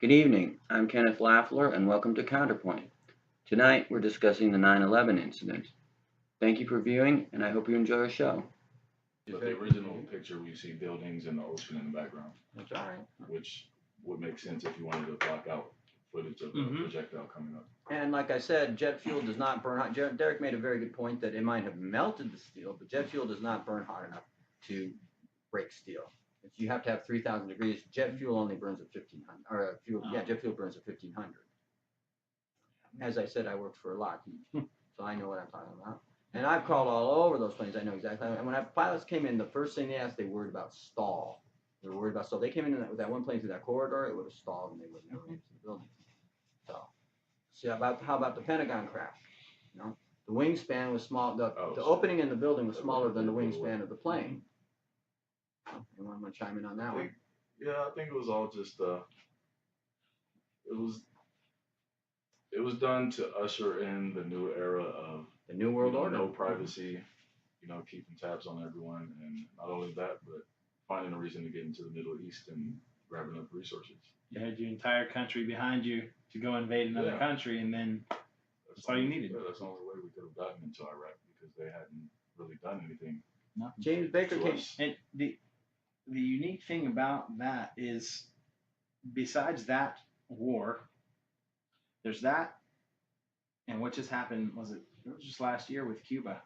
Good evening. I'm Kenneth Laffler, and welcome to Counterpoint. Tonight, we're discussing the 9/11 incident. Thank you for viewing, and I hope you enjoy our show. But the original picture, we see buildings and the ocean in the background, That's all right. which would make sense if you wanted to block out footage of the projectile coming up. And like I said, jet fuel does not burn hot. Derek made a very good point that it might have melted the steel, but jet fuel does not burn hot enough to break steel. If you have to have 3,000 degrees, jet fuel only burns at 1,500. Jet fuel burns at 1,500. As I said, I worked for Lockheed, so I know what I'm talking about. And I've crawled all over those planes. I know exactly. And when pilots came in, the first thing they asked, they worried about stall. They were worried about stall. They came in with that one plane through that corridor, it would have stalled, and they would have never made it to the building. So, see how about the Pentagon crash? You know, the wingspan was small. The opening in the building was smaller than the wingspan of the plane. Anyone want to chime in on that one? Yeah, I think it was all just it was done to usher in the new era of the new world order. No privacy, keeping tabs on everyone, and not only that, but finding a reason to get into the Middle East and grabbing up resources. You had your entire country behind you to go invade another country, and then that's all you needed. Yeah, that's the only way we could have gotten into Iraq because they hadn't really done anything. No. James Baker came. And the unique thing about that is, besides that war, there's that, and what just happened was it was just last year with Cuba.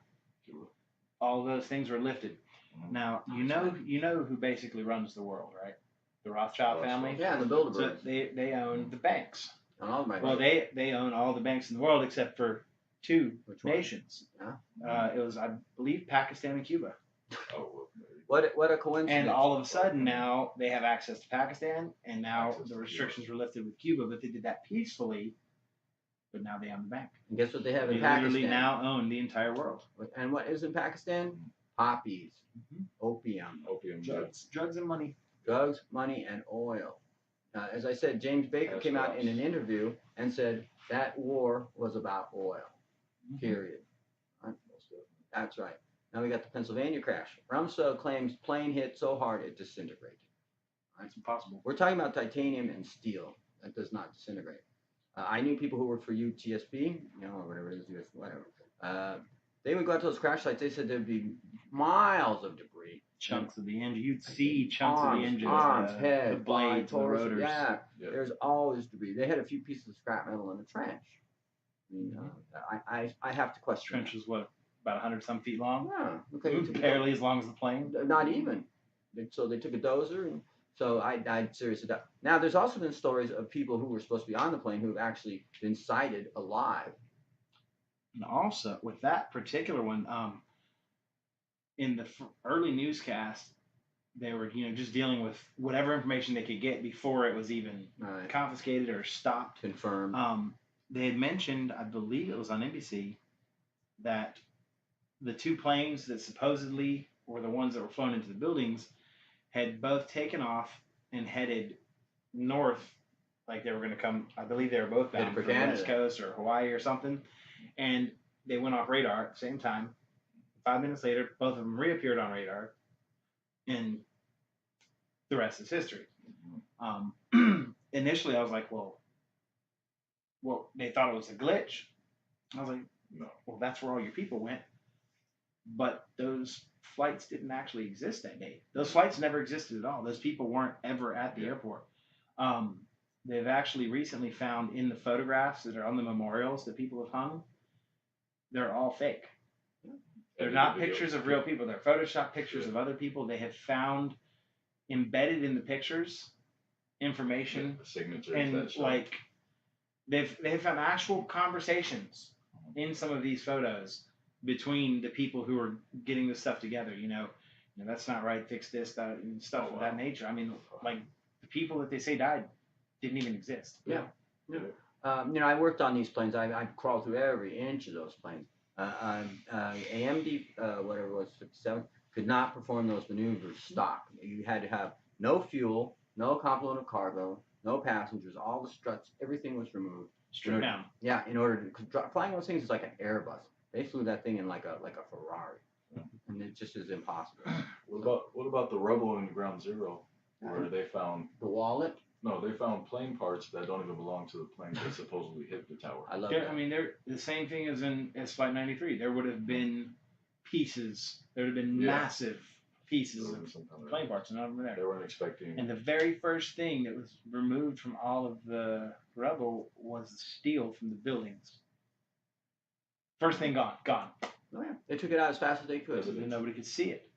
All those things were lifted. Mm-hmm. Now you know who basically runs the world, right? The Rothschild family. Yeah, and the Bilderbergs. So they own the banks. Well, they own all the banks in the world except for two nations. Yeah. It was, I believe, Pakistan and Cuba. Oh, what a coincidence! And all of a sudden now they have access to Pakistan, and now the restrictions were lifted with Cuba, but they did that peacefully. But now they own the bank. And guess what they have in Pakistan? They literally now own the entire world. And what is in Pakistan? Poppies, opium, drugs and money. Drugs, money, and oil. As I said, James Baker came out in an interview and said that war was about oil. Period. That's right. Now we got the Pennsylvania crash. Rumsfeld claims plane hit so hard it disintegrated. That's impossible. We're talking about titanium and steel. That does not disintegrate. I knew people who worked for UTSB, or whatever it is, whatever. They would go out to those crash sites. They said there'd be miles of debris. Chunks of the engine. You'd see chunks of the engine. Arms, head, the blades, the rotors. Yeah, there's always debris. They had a few pieces of scrap metal in the trench. I have to question. The trench was what, about 100 some feet long? Yeah. Okay. Barely as long as the plane. Not even. So they took a dozer and. So I seriously doubt. Now, there's also been stories of people who were supposed to be on the plane who have actually been sighted alive. And also, with that particular one, in the early newscast, they were, just dealing with whatever information they could get before it was even confiscated or stopped. Confirmed. They had mentioned, I believe it was on NBC, that the two planes that supposedly were the ones that were flown into the buildings had both taken off and headed north, like they were going to come. I believe they were both bound for the West Coast or Hawaii or something, and they went off radar at the same time. 5 minutes later, both of them reappeared on radar, and the rest is history. Initially, I was like, well, they thought it was a glitch. I was like, no. Well, that's where all your people went. But those flights didn't actually exist that day. Those flights never existed at all. Those people weren't ever at the airport. They've actually recently found in the photographs that are on the memorials that people have hung, they're all fake. They're not pictures of real people. They're Photoshop pictures of other people. They have found embedded in the pictures information the signatures and like they've found actual conversations in some of these photos between the people who are getting this stuff together. That's not right. Fix this, that, and stuff of that nature. I mean, like the people that they say died didn't even exist. Yeah. I worked on these planes. I crawled through every inch of those planes. AMD, whatever it was, 57, could not perform those maneuvers stock. You had to have no fuel, no complement of cargo, no passengers, all the struts, everything was removed. Stripped down. Yeah, in order to flying those things is like an Airbus. They flew that thing in like a Ferrari, and it just is impossible. What about the rubble in Ground Zero, where they found the wallet? No, they found plane parts that don't even belong to the plane that supposedly hit the tower. I love Yeah, that. I mean, they're the same thing as Flight 93. There would have been pieces. There would have been Yeah. massive pieces There of was some kind of- plane parts, and none of them They there. weren't expecting. And the very first thing that was removed from all of the rubble was the steel from the buildings. First thing gone. Oh yeah, they took it out as fast as they could. As it And nobody could see it.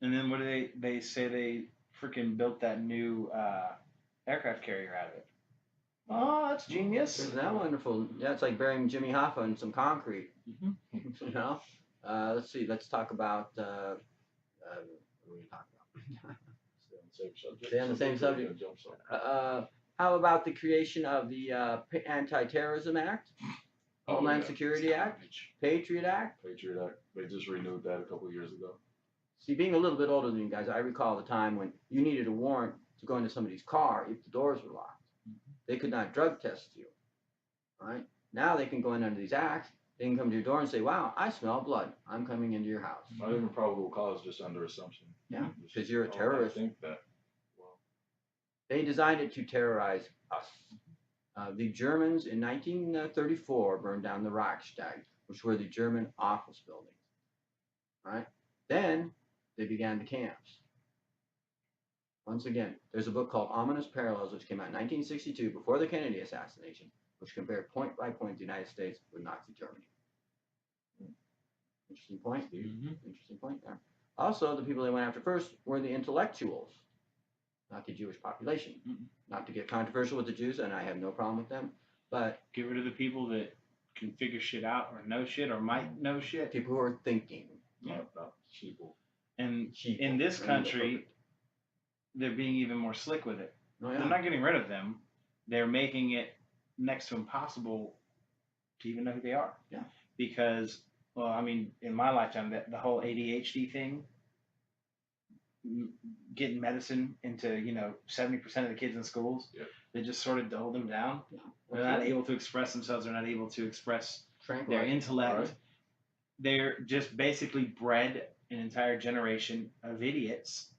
And then what do they say they freaking built that new aircraft carrier out of it. Oh, that's genius. Isn't that wonderful? Yeah, it's like burying Jimmy Hoffa in some concrete. Mhm. You know. Let's see. Let's talk about. What are we talking about? Stay on the same subject. How about the creation of the Anti-Terrorism Act, Oh, Homeland yeah. Security Act, Patriot Act? Patriot Act. They just renewed that a couple of years ago. See, being a little bit older than you guys, I recall the time when you needed a warrant to go into somebody's car if the doors were locked. They could not drug test you. Right? Now they can go in under these acts. They can come to your door and say, "Wow, I smell blood. I'm coming into your house." Not even probable cause, just under assumption. Yeah, Just, 'cause you're a "Oh, terrorist." I think that. Well, They designed it to terrorize us. The Germans in 1934 burned down the Reichstag, which were the German office buildings. Right? Then they began the camps. Once again, there's a book called Ominous Parallels, which came out in 1962, before the Kennedy assassination, which compared point by point the United States with Nazi Germany. Interesting point. Interesting point there. Also, the people they went after first were the intellectuals, not the Jewish population. Not to get controversial with the Jews, and I have no problem with them, but Get rid of the people that can figure shit out or know shit or might know shit. people who are thinking. not people. And Sheeple. in this There you go, country, perfect. they're being even more slick with it. Oh, They're yeah. not getting rid of them. They're making it next to impossible to even know who they are. Yeah. Because, well, I mean, in my lifetime, the whole ADHD thing, getting medicine into 70% of the kids in schools, Yep. they just sort of dull them down. Yeah. They're not able to express themselves. They're not able to express their Tranquilize. intellect. Right. They're just basically bred an entire generation of idiots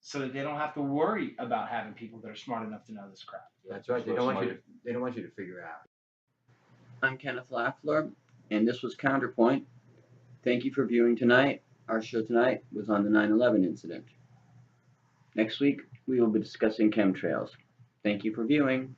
so that they don't have to worry about having people that are smart enough to know this crap. That's right. They So don't want smart. you to. They don't want you to figure it out. I'm Kenneth Lafleur, and this was Counterpoint. Thank you for viewing tonight. Our show tonight was on the 9/11 incident. Next week, we will be discussing chemtrails. Thank you for viewing.